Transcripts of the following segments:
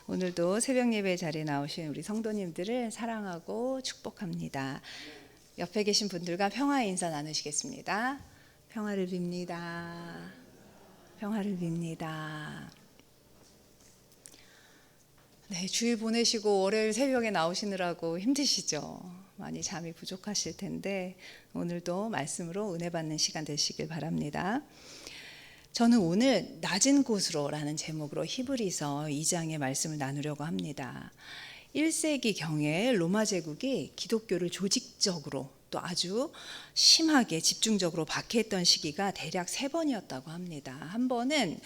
오늘도 새벽 예배 자리에 나오신 우리 성도님들을 사랑하고 축복합니다. 옆에 계신 분들과 평화의 인사 나누시겠습니다. 평화를 빕니다. 평화를 빕니다. 네, 주일 보내시고 월요일 새벽에 나오시느라고 힘드시죠? 많이 잠이 부족하실 텐데 오늘도 말씀으로 은혜 받는 시간 되시길 바랍니다. 저는 오늘 낮은 곳으로라는 제목으로 히브리서 2장의 말씀을 나누려고 합니다. 1세기 경에 로마 제국이 기독교를 조직적으로 또 아주 심하게 집중적으로 박해했던 시기가 대략 3번이었다고 합니다. 한 번은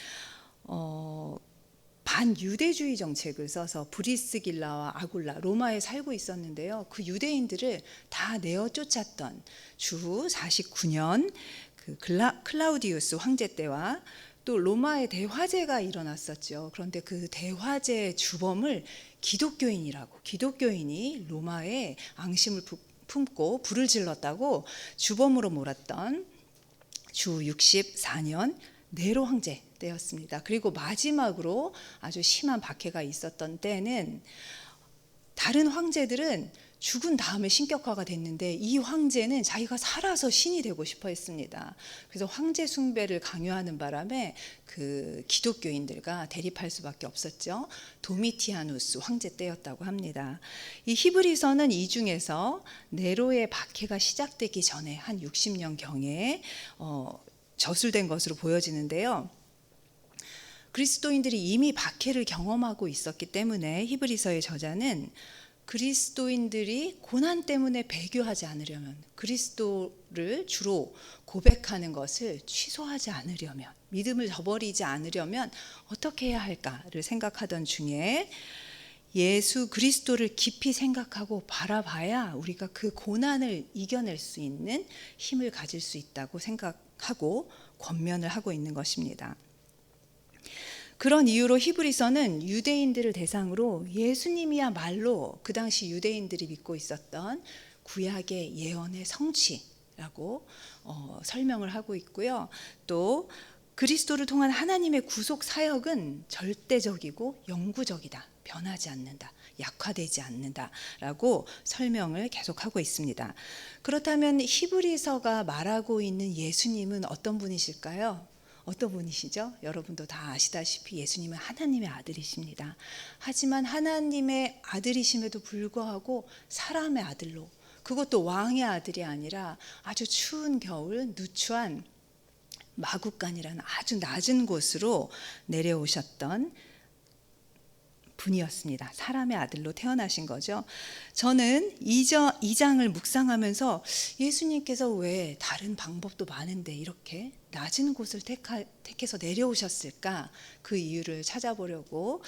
반유대주의 정책을 써서 브리스길라와 아굴라 로마에 살고 있었는데요. 그 유대인들을 다 내어 쫓았던 주 49년 그 클라우디우스 황제 때와 또 로마의 대화재가 일어났었죠. 그런데 그 대화재의 주범을 기독교인이 로마에 앙심을 품고 불을 질렀다고 주범으로 몰았던 주 64년 네로 황제 때였습니다. 그리고 마지막으로 아주 심한 박해가 있었던 때는 다른 황제들은 죽은 다음에 신격화가 됐는데 이 황제는 자기가 살아서 신이 되고 싶어 했습니다. 그래서 황제 숭배를 강요하는 바람에 그 기독교인들과 대립할 수밖에 없었죠. 도미티아누스 황제 때였다고 합니다. 이 히브리서는 이 중에서 네로의 박해가 시작되기 전에 한 60년 경에 저술된 것으로 보여지는데요. 그리스도인들이 이미 박해를 경험하고 있었기 때문에 히브리서의 저자는 그리스도인들이 고난 때문에 배교하지 않으려면, 그리스도를 주로 고백하는 것을 취소하지 않으려면, 믿음을 저버리지 않으려면 어떻게 해야 할까를 생각하던 중에 예수 그리스도를 깊이 생각하고 바라봐야 우리가 그 고난을 이겨낼 수 있는 힘을 가질 수 있다고 생각하고 권면을 하고 있는 것입니다. 그런 이유로 히브리서는 유대인들을 대상으로 예수님이야말로 그 당시 유대인들이 믿고 있었던 구약의 예언의 성취라고 설명을 하고 있고요. 또 그리스도를 통한 하나님의 구속 사역은 절대적이고 영구적이다. 변하지 않는다. 약화되지 않는다라고 설명을 계속하고 있습니다. 그렇다면 히브리서가 말하고 있는 예수님은 어떤 분이실까요? 어떤 분이시죠? 여러분도 다 아시다시피 예수님은 하나님의 아들이십니다. 하지만 하나님의 아들이심에도 불구하고 사람의 아들로, 그것도 왕의 아들이 아니라 아주 추운 겨울 누추한 마국간이라는 아주 낮은 곳으로 내려오셨던 분이었습니다. 사람의 아들로 태어나신 거죠. 저는 이 장을 묵상하면서 예수님께서 왜 다른 방법도 많은데 이렇게 낮은 곳을 택해서 내려오셨을까? 그 이유를 찾아보려고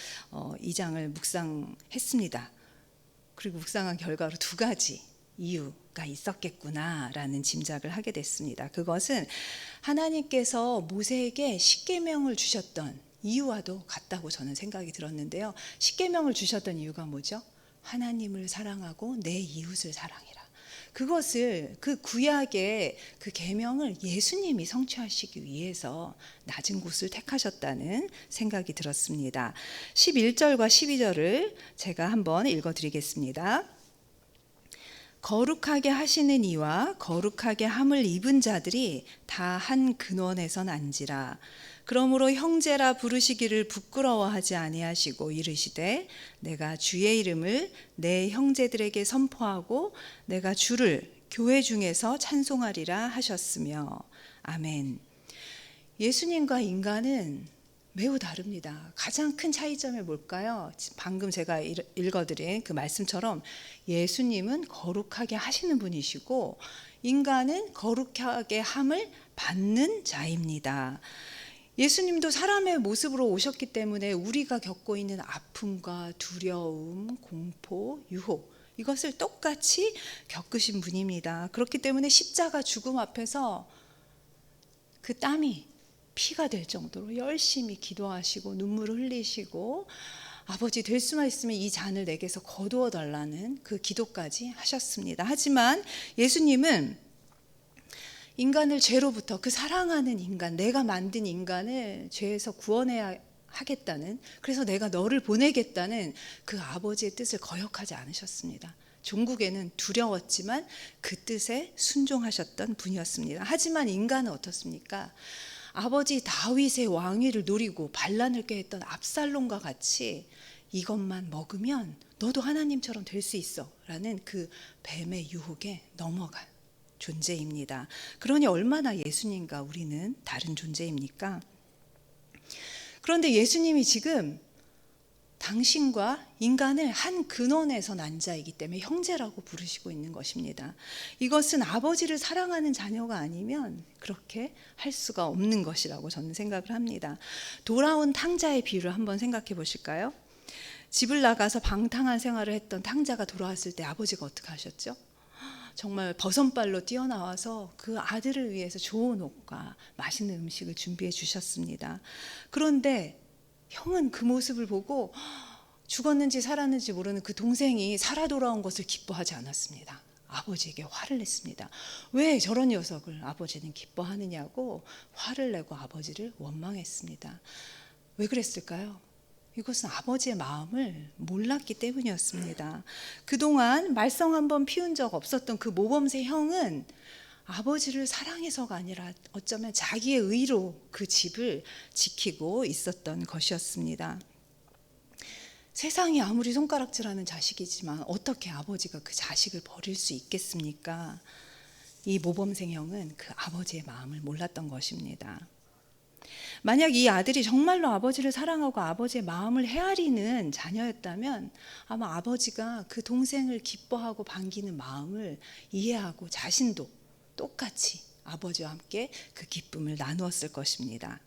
이 장을 묵상했습니다. 그리고 묵상한 결과로 2가지 이유가 있었겠구나라는 짐작을 하게 됐습니다. 그것은 하나님께서 모세에게 십계명을 주셨던 이유와도 같다고 저는 생각이 들었는데요. 십계명을 주셨던 이유가 뭐죠? 하나님을 사랑하고 내 이웃을 사랑해라. 그것을 그 구약의 그 계명을 예수님이 성취하시기 위해서 낮은 곳을 택하셨다는 생각이 들었습니다. 11절과 12절을 제가 한번 읽어드리겠습니다. 거룩하게 하시는 이와 거룩하게 함을 입은 자들이 다 한 근원에서 난지라. 그러므로 형제라 부르시기를 부끄러워하지 아니하시고 이르시되 내가 주의 이름을 내 형제들에게 선포하고 내가 주를 교회 중에서 찬송하리라 하셨으며. 아멘. 예수님과 인간은 매우 다릅니다. 가장 큰 차이점이 뭘까요? 방금 제가 읽어드린 그 말씀처럼 예수님은 거룩하게 하시는 분이시고 인간은 거룩하게 함을 받는 자입니다. 예수님도 사람의 모습으로 오셨기 때문에 우리가 겪고 있는 아픔과 두려움, 공포, 유혹, 이것을 똑같이 겪으신 분입니다. 그렇기 때문에 십자가 죽음 앞에서 그 땀이 피가 될 정도로 열심히 기도하시고 눈물을 흘리시고 아버지 될 수만 있으면 이 잔을 내게서 거두어 달라는 그 기도까지 하셨습니다. 하지만 예수님은 인간을 죄로부터, 그 사랑하는 인간, 내가 만든 인간을 죄에서 구원해야 하겠다는, 그래서 내가 너를 보내겠다는 그 아버지의 뜻을 거역하지 않으셨습니다. 종국에는 두려웠지만 그 뜻에 순종하셨던 분이었습니다. 하지만 인간은 어떻습니까? 아버지 다윗의 왕위를 노리고 반란을 꾀했던 압살롬과 같이 이것만 먹으면 너도 하나님처럼 될 수 있어 라는 그 뱀의 유혹에 넘어간 존재입니다. 그러니 얼마나 예수님과 우리는 다른 존재입니까? 그런데 예수님이 지금 당신과 인간을 한 근원에서 난 자이기 때문에 형제라고 부르시고 있는 것입니다. 이것은 아버지를 사랑하는 자녀가 아니면 그렇게 할 수가 없는 것이라고 저는 생각을 합니다. 돌아온 탕자의 비유를 한번 생각해 보실까요? 집을 나가서 방탕한 생활을 했던 탕자가 돌아왔을 때 아버지가 어떻게 하셨죠? 정말 버선발로 뛰어나와서 그 아들을 위해서 좋은 옷과 맛있는 음식을 준비해 주셨습니다. 그런데 형은 그 모습을 보고 죽었는지 살았는지 모르는 그 동생이 살아 돌아온 것을 기뻐하지 않았습니다. 아버지에게 화를 냈습니다. 왜 저런 녀석을 아버지는 기뻐하느냐고 화를 내고 아버지를 원망했습니다. 왜 그랬을까요? 이것은 아버지의 마음을 몰랐기 때문이었습니다. 그동안 말썽 한번 피운 적 없었던 그 모범생 형은 아버지를 사랑해서가 아니라 어쩌면 자기의 의로 그 집을 지키고 있었던 것이었습니다. 세상이 아무리 손가락질하는 자식이지만 어떻게 아버지가 그 자식을 버릴 수 있겠습니까? 이 모범생 형은 그 아버지의 마음을 몰랐던 것입니다. 만약 이 아들이 정말로 아버지를 사랑하고 아버지의 마음을 헤아리는 자녀였다면 아마 아버지가 그 동생을 기뻐하고 반기는 마음을 이해하고 자신도 똑같이 아버지와 함께 그 기쁨을 나누었을 것입니다.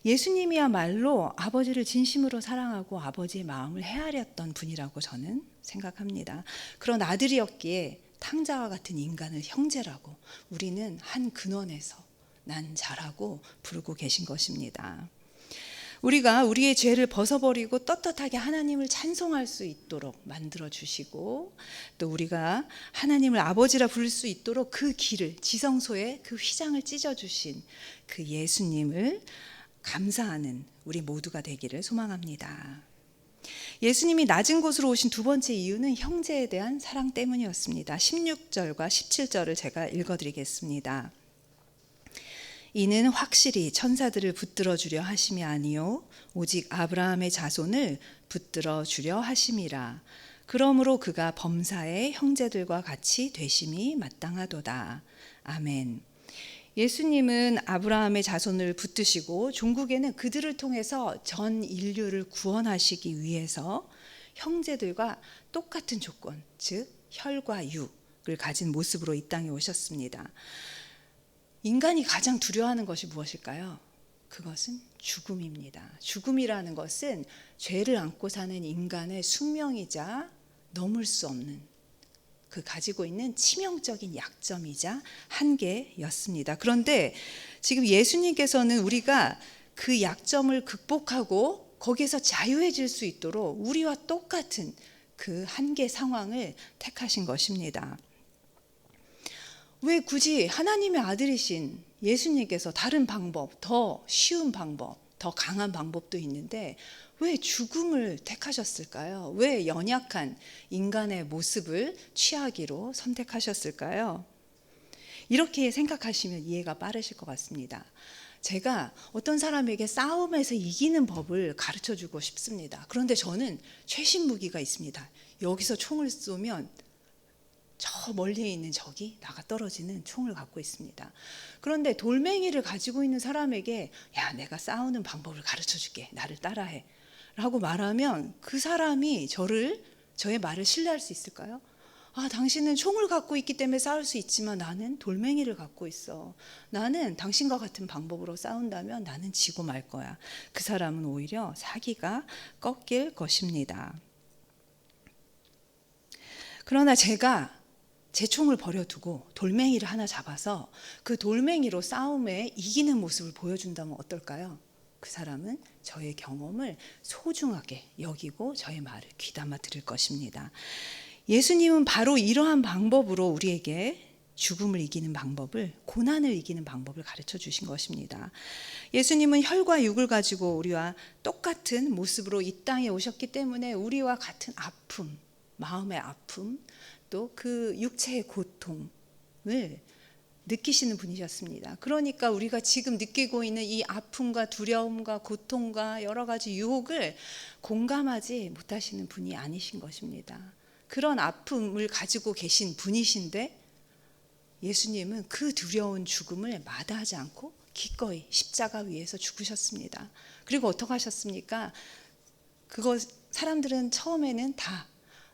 예수님이야말로 아버지를 진심으로 사랑하고 아버지의 마음을 헤아렸던 분이라고 저는 생각합니다. 그런 아들이었기에 탕자와 같은 인간을 형제라고, 우리는 한 근원에서 난 자라고 부르고 계신 것입니다. 우리가 우리의 죄를 벗어버리고 떳떳하게 하나님을 찬송할 수 있도록 만들어 주시고, 또 우리가 하나님을 아버지라 부를 수 있도록 그 길을, 지성소에 그 휘장을 찢어 주신 그 예수님을 감사하는 우리 모두가 되기를 소망합니다. 예수님이 낮은 곳으로 오신 두 번째 이유는 형제에 대한 사랑 때문이었습니다. 16절과 17절을 제가 읽어드리겠습니다. 이는 확실히 천사들을 붙들어 주려 하심이 아니요 오직 아브라함의 자손을 붙들어 주려 하심이라. 그러므로 그가 범사의 형제들과 같이 되심이 마땅하도다. 아멘. 예수님은 아브라함의 자손을 붙드시고 종국에는 그들을 통해서 전 인류를 구원하시기 위해서 형제들과 똑같은 조건, 즉 혈과 육을 가진 모습으로 이 땅에 오셨습니다. 인간이 가장 두려워하는 것이 무엇일까요? 그것은 죽음입니다. 죽음이라는 것은 죄를 안고 사는 인간의 숙명이자 넘을 수 없는, 그 가지고 있는 치명적인 약점이자 한계였습니다. 그런데 지금 예수님께서는 우리가 그 약점을 극복하고 거기에서 자유해질 수 있도록 우리와 똑같은 그 한계 상황을 택하신 것입니다. 왜 굳이 하나님의 아들이신 예수님께서 다른 방법, 더 쉬운 방법, 더 강한 방법도 있는데 왜 죽음을 택하셨을까요? 왜 연약한 인간의 모습을 취하기로 선택하셨을까요? 이렇게 생각하시면 이해가 빠르실 것 같습니다. 제가 어떤 사람에게 싸움에서 이기는 법을 가르쳐주고 싶습니다. 그런데 저는 최신 무기가 있습니다. 여기서 총을 쏘면 저 멀리에 있는 적이 나가 떨어지는 총을 갖고 있습니다. 그런데 돌멩이를 가지고 있는 사람에게 야, 내가 싸우는 방법을 가르쳐줄게, 나를 따라해 라고 말하면 그 사람이 저의 말을 신뢰할 수 있을까요? 아, 당신은 총을 갖고 있기 때문에 싸울 수 있지만 나는 돌멩이를 갖고 있어. 나는 당신과 같은 방법으로 싸운다면 나는 지고 말 거야. 그 사람은 오히려 사기가 꺾일 것입니다. 그러나 제가 제 총을 버려두고 돌멩이를 하나 잡아서 그 돌멩이로 싸움에 이기는 모습을 보여준다면 어떨까요? 그 사람은 저의 경험을 소중하게 여기고 저의 말을 귀담아 들을 것입니다. 예수님은 바로 이러한 방법으로 우리에게 죽음을 이기는 방법을, 고난을 이기는 방법을 가르쳐 주신 것입니다. 예수님은 혈과 육을 가지고 우리와 똑같은 모습으로 이 땅에 오셨기 때문에 우리와 같은 아픔, 마음의 아픔, 또 그 육체의 고통을 느끼시는 분이셨습니다. 그러니까 우리가 지금 느끼고 있는 이 아픔과 두려움과 고통과 여러 가지 유혹을 공감하지 못하시는 분이 아니신 것입니다. 그런 아픔을 가지고 계신 분이신데 예수님은 그 두려운 죽음을 마다하지 않고 기꺼이 십자가 위에서 죽으셨습니다. 그리고 어떻게 하셨습니까? 그거 사람들은 처음에는 다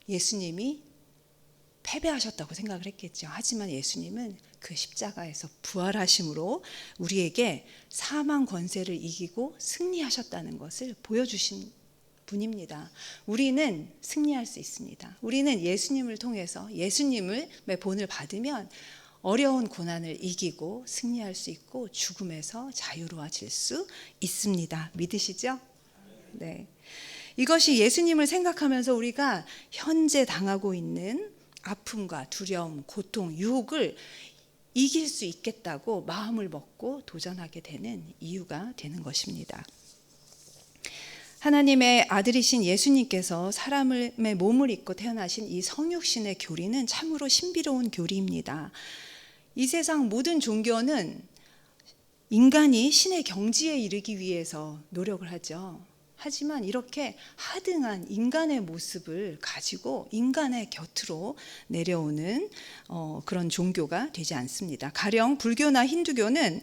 예수님이 패배하셨다고 생각을 했겠죠. 하지만 예수님은 그 십자가에서 부활하심으로 우리에게 사망 권세를 이기고 승리하셨다는 것을 보여주신 분입니다. 우리는 승리할 수 있습니다. 우리는 예수님을 통해서 예수님의 본을 받으면 어려운 고난을 이기고 승리할 수 있고 죽음에서 자유로워질 수 있습니다. 믿으시죠? 네. 이것이 예수님을 생각하면서 우리가 현재 당하고 있는 아픔과 두려움, 고통, 유혹을 이길 수 있겠다고 마음을 먹고 도전하게 되는 이유가 되는 것입니다. 하나님의 아들이신 예수님께서 사람의 몸을 입고 태어나신 이 성육신의 교리는 참으로 신비로운 교리입니다. 이 세상 모든 종교는 인간이 신의 경지에 이르기 위해서 노력을 하죠. 하지만 이렇게 하등한 인간의 모습을 가지고 인간의 곁으로 내려오는 그런 종교가 되지 않습니다. 가령 불교나 힌두교는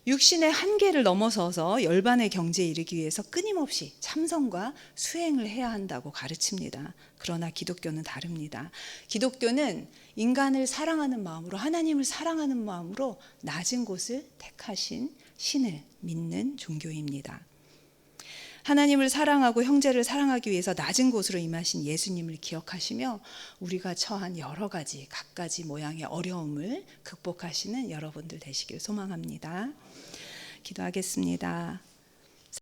육신의 한계를 넘어서서 열반의 경지에 이르기 위해서 끊임없이 참선과 수행을 해야 한다고 가르칩니다. 그러나 기독교는 다릅니다. 기독교는 인간을 사랑하는 마음으로, 하나님을 사랑하는 마음으로 낮은 곳을 택하신 신을 믿는 종교입니다. 하나님을 사랑하고 형제를 사랑하기 위해서 낮은 곳으로 임하신 예수님을 기억하시며 우리가 처한 여러 가지 갖가지 모양의 어려움을 극복하시는 여러분들 되시길 소망합니다. 기도하겠습니다.